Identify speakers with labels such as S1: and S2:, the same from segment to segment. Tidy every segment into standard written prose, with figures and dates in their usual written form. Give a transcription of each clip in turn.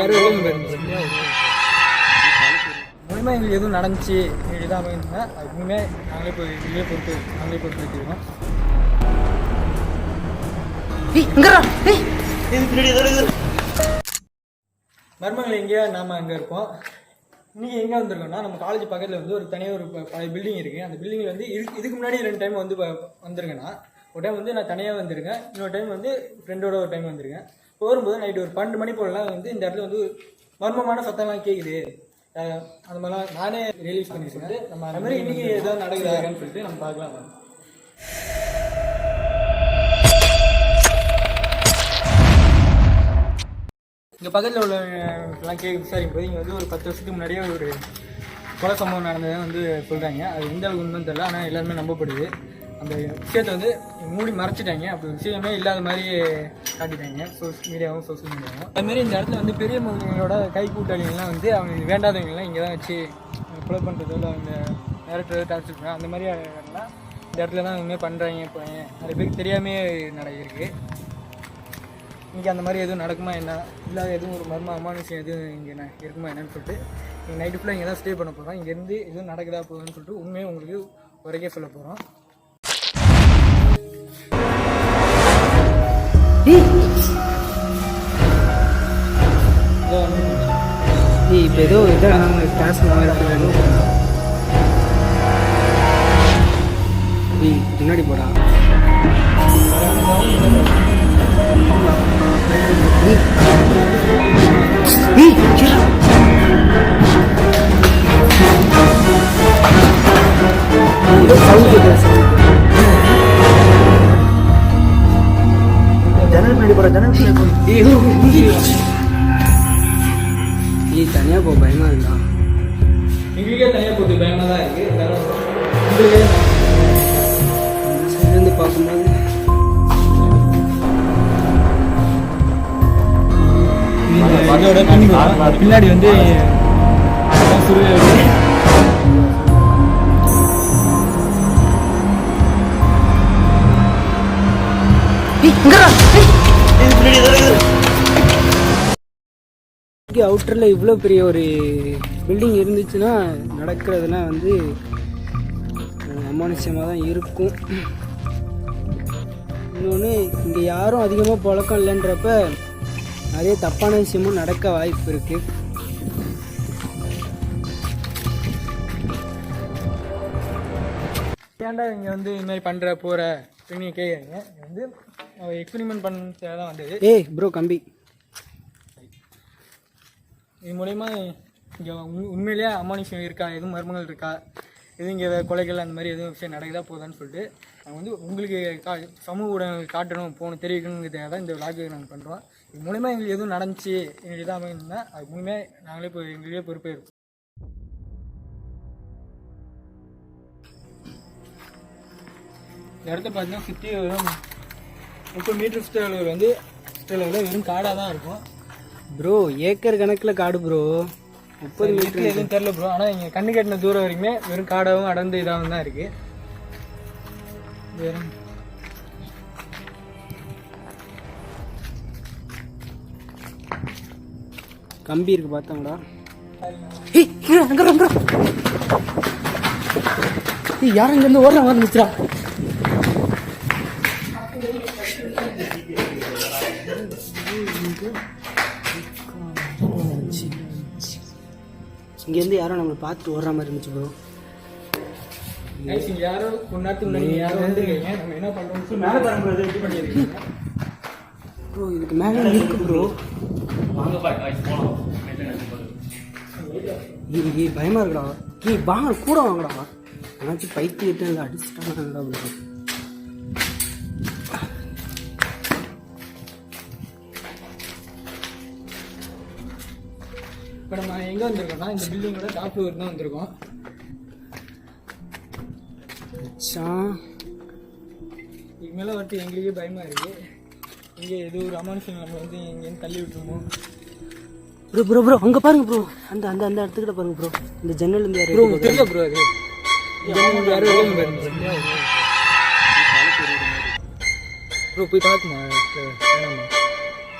S1: வேறு மூலியமாக எங்களுக்கு எதுவும் நடந்துச்சு எங்களுக்கு இதாக அமைந்துன்னா அதுக்குமே நாங்களே பொறுப்பு வச்சுருக்கோம். மர்மங்கள் எங்கேயா நாம் அங்கே இருக்கோம். இன்றைக்கி எங்கே வந்திருக்கோம்னா நம்ம காலேஜ் பக்கத்தில் வந்து ஒரு தனியாக ஒரு பழைய பில்டிங் இருக்குது. அந்த பில்டிங்கில் வந்து இதுக்கு முன்னாடி 2 டைம் வந்து வந்திருக்கேன்னா, ஒரு டைம் வந்து நான் தனியாக வந்திருக்கேன், இன்னொரு டைம் வந்து ஃப்ரெண்டோட ஒரு டைம் வந்திருக்கேன். போகும்போது நைட்டு ஒரு 12 மணி போலலாம் வந்து இந்த இடத்துல வந்து மர்மமான சத்தம்லாம் கேட்குது. அந்த மாதிரிலாம் நானே ரியலைஸ் பண்ணி சொல்லிட்டு நம்ம அந்த மாதிரி இன்றைக்கி ஏதாவது நடக்குதான்னு சொல்லிட்டு நம்ம பார்க்கலாம். இங்கே பக்கத்தில் உள்ளலாம் விசாரிக்கும் போது இங்கே வந்து ஒரு 10 வருஷத்துக்கு முன்னாடியே ஒரு கொலை சம்பவம் நடந்ததை வந்து சொல்கிறாங்க. அது எந்த அளவுக்கு உண்மைன்னு தெரியல, ஆனால் எல்லாருமே நம்பப்படுது. அந்த விஷயத்தை வந்து மூடி மறைச்சிட்டாங்க. அப்படி விஷயமே இல்லாத மாதிரி காட்டிட்டாங்க சோஷியல் மீடியாவும். அதுமாரி இந்த இடத்துல வந்து பெரிய மனிதர்களோட கை கூட்டாளிகள்லாம் வந்து அவங்க வேண்டாதவங்கலாம் இங்கே தான் வச்சு கொலை பண்ணுறதோ இல்லை அவங்க மிரட்டுறதோ டார்ச்சர் பண்ணுறாங்க. அந்த மாதிரி இடம்லாம் இந்த இடத்துல தான் இனிமேல் பண்ணுறாங்க. இப்போ நிறைய பேருக்கு தெரியாமே நடக்கிருக்கு. இன்றைக்கி அந்த மாதிரி எதுவும் நடக்குமா என்ன, இல்லை எதுவும் ஒரு அமானுஷம் எதுவும் இங்கே இருக்குமா என்னன்னு சொல்லிட்டு இங்கே நைட்டு ஃபுல்லாக இங்கே தான் ஸ்டே பண்ண போகிறோம். இங்கேருந்து எதுவும் நடக்குதா போகுதுன்னு சொல்லிட்டு உண்மையை உங்களுக்கு உரைக்கே சொல்ல போகிறோம். இப்போ ஏதோ இதாக கிளாஸ் முன்னாடி போடா. ஜனல் முன்னாடி போடா. தனியாக போ, பயமா இருக்கா? எங்களுக்கே தனியாக போகுது, பயமாக தான் இருக்கு. சைட்லேருந்து பார்க்கும்போது பின்னாடி வந்து அவுட்டரில் இவ்வளோ பெரிய ஒரு பில்டிங் இருந்துச்சுன்னா நடக்கிறதுலாம் வந்து அமானுஷ்யமாக தான் இருக்கும். இன்னொன்று இங்கே யாரும் அதிகமாக பழக்கம் இல்லைன்றப்ப நிறைய தப்பான விஷயமும் நடக்க வாய்ப்பு இருக்கு. ஏன்டா இங்கே வந்து இந்த மாதிரி பண்ணுற போகிற அப்படின்னு கேட்குறீங்க. வந்து எக்ஸ்பெரிமெண்ட் பண்ண தான் வந்தது. ஏய் ப்ரோ கம்பி, இது மூலயமா இங்கே உண்மையிலேயே அமானுஷம் இருக்கா, எதுவும் மர்மங்கள் இருக்கா, எதுவும் இங்கே கொலைகள் அந்த மாதிரி எதுவும் விஷயம் நடக்குதா போதான்னு சொல்லிட்டு நாங்கள் வந்து உங்களுக்கு சமூக ஊடகங்கள் காட்டணும் போகணும் தெரிவிக்கணுங்கிறதுக்காக தான் இந்த விளாக்கு நாங்கள் பண்ணுறோம். இது மூலமா எங்களுக்கு எதுவும் நடந்துச்சு எங்களுக்கு இதாக அமைந்தா அது மூலமே நாங்களே இப்போ எங்களுக்கே பொறுப்பே இருக்கும். இந்த இடத்த பார்த்தீங்கன்னா சுற்றி வெறும் 30 மீட்டர் சுற்றளவில் வந்து சுற்றளவில் வெறும் காடாக தான் இருக்கும் ப்ரோ. ஏக்கர் கணக்கில் காடு ப்ரோ. 30 மீட்டர் எதுவும் தெரில ப்ரோ. ஆனால் இங்கே கண்ணு கட்டின தூரம் வரைக்குமே வெறும் காடாகவும் அடர்ந்து இதாகவும் தான் இருக்குது. வெறும் கம்பி இருக்கு பார்த்தாங்களா? யாரும் இங்கேருந்து ஓடுற மாதிரி இருந்துச்சா? இங்கேருந்து யாரும் நம்மளை பார்த்துட்டு ஓடுற மாதிரி இருந்துச்சு ப்ரோ. யாரோ கொண்டாட்டு யாரும் வந்துருக்கீங்க. நம்ம என்ன பண்ணுறோம் மேலே பண்ணுறது எப்படி பண்ணியிருக்கீங்க ப்ரோ? இதுக்கு மேலே இருக்கு ப்ரோ. பயமா இருக்குடா. வாங்க கூட வாங்கடா. ஏதாச்சும் பைத்தியத்தை அடிச்சுட்டாங்கடா ப்ரோ. இப்போ நம்ம எங்கே வந்திருக்கோம்னா இந்த பில்டிங்கோட டாப் ஃப்ளோர் தான் வந்திருக்கோம். இதுக்கு மேலே வந்துட்டு எங்களுக்கே பயமாக இருக்குது. இங்கே ஏதோ ஒரு அமானுஷம் நம்ம வந்து எங்கேருந்து தள்ளி விட்டுருமோ. ப்ரோ ப்ரோ ப்ரோ அங்கே பாருங்க ப்ரோ. அந்த அந்த அந்த இடத்துக்கிட்ட பாருங்க ப்ரோ. இந்த ஜன்னல்லேருந்து யாரும் ப்ரோ தெரியல ப்ரோ. அது ஜன்னல் யாரும் ப்ரோ போய் பார்த்துமா.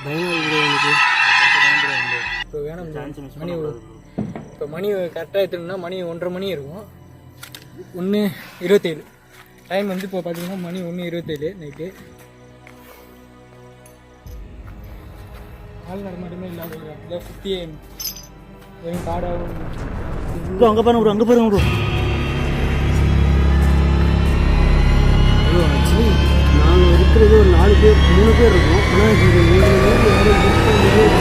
S1: பயமாக இருக்குது எனக்கு. இப்போ வேணும் மணி இப்போ மணி கரெக்டாக எடுத்துனா மணி 1:30 மணி இருக்கும். 1:27 டைம் வந்து இப்போ பார்த்தீங்கன்னா மணி 1:27 நைட்டு. ஆள் நடமாட்டமே இல்லாத ஒரு இடத்துல சுற்றி வெறும் காடாகவும்
S2: ப்ரோ அங்கே பாருங்க ப்ரோ, அங்கே பாருங்க ப்ரோ. நாங்கள் இருக்கிறது ஒரு 4 பேர் 3 பேர் இருக்கோம். ஆனால் இது 3 பேர்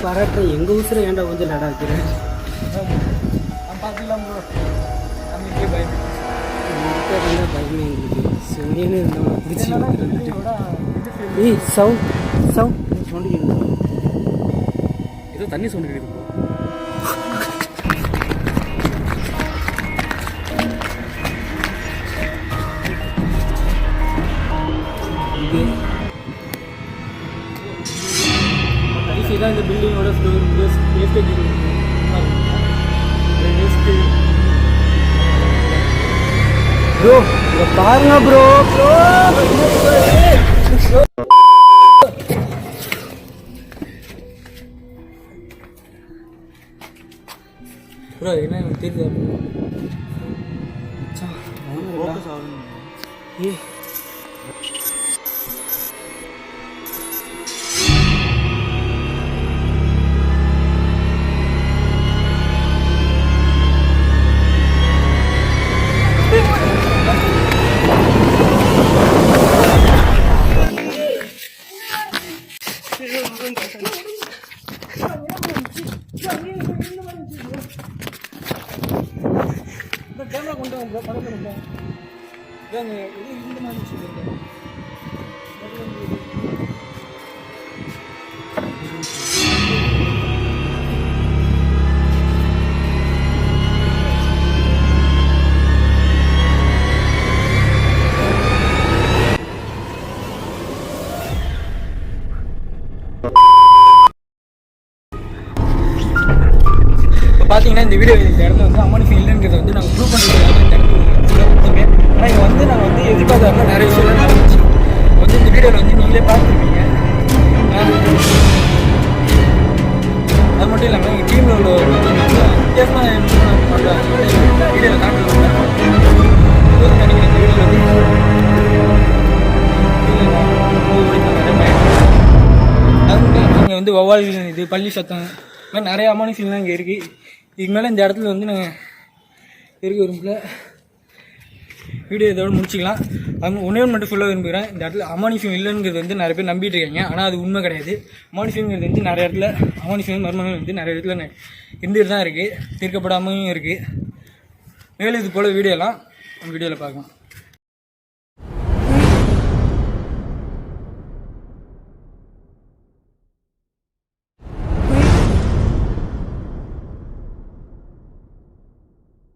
S2: பாராட்ட எங்கள் ஊசில் ஏன்டா கொஞ்சம் லேடாக வைக்கிறேன்.
S1: பார்த்துக்கலாம் ப்ரோ. நம்மளுக்கே பயம்
S2: பயமே எங்களுக்கு. சொன்னேன்னு இருந்தோம் பிடிச்சி ஏய் சவுண்ட் சவுண்ட் ஏதோ தண்ணி சவுண்ட் கேட்குது.
S1: இதான் இந்த பில்டிங்கோட வேஸ்டேஜ்
S2: ப்ரோ இங்கே பாருங்க ப்ரோ.
S1: ப்ரோ என்ன எனக்கு தெரியுது.
S2: ஏ
S1: கேமரா கொண்டு வாங்க படம் பண்ணுங்க. இது இந்த மாதிரி சொல்லுங்க. பார்த்தீங்கன்னா இந்த வீடியோ இந்த இடத்துல வந்து அமானுஷம் இல்லைங்கிறத வந்து நாங்கள் ப்ரூவ் பண்ணுறதுக்காக இந்த இடத்துல வந்தீங்க. ஆனால் இங்கே வந்து நாங்கள் வந்து எதிர்பார்த்தாங்க நிறைய விஷயம்லாம் நடந்துச்சு. வந்து இந்த வீடியோவில் வந்து நீங்களே பார்த்துருப்பீங்க. அது மட்டும் இல்லாமல் எங்கள் டீமில் உள்ள வித்தியாசமான வீடியோவில் காட்டுறதுனால நினைக்கிறேன் இந்த வீடியோவில் வந்து இங்கே வந்து வௌவால் இது பள்ளி சத்தம் இந்த மாதிரி நிறைய அமானுஷம்லாம் இங்கே இருக்குது. இதுக்கு மேலே இந்த இடத்துல வந்து நாங்கள் இருக்க விரும்பல. வீடியோ இதோடு முடிச்சிக்கலாம். அது ஒன்றே மட்டும் ஃபுல்லாக விரும்புகிறேன். இந்த இடத்துல அமானுஷம் இல்லைங்கிறது வந்து நிறைய பேர் நம்பிட்டு இருக்காங்க. ஆனால் அது உண்மை கிடையாது. அமானுஷங்கிறது வந்து நிறைய இடத்துல அமானுஷம் மர்மங்கள் வந்து நிறைய இடத்துல இருந்துட்டு தான் இருக்குது, தீர்க்கப்படாமையும் இருக்குது. மேலும் இது போல் வீடியோலாம் வீடியோவில் பார்க்கலாம்.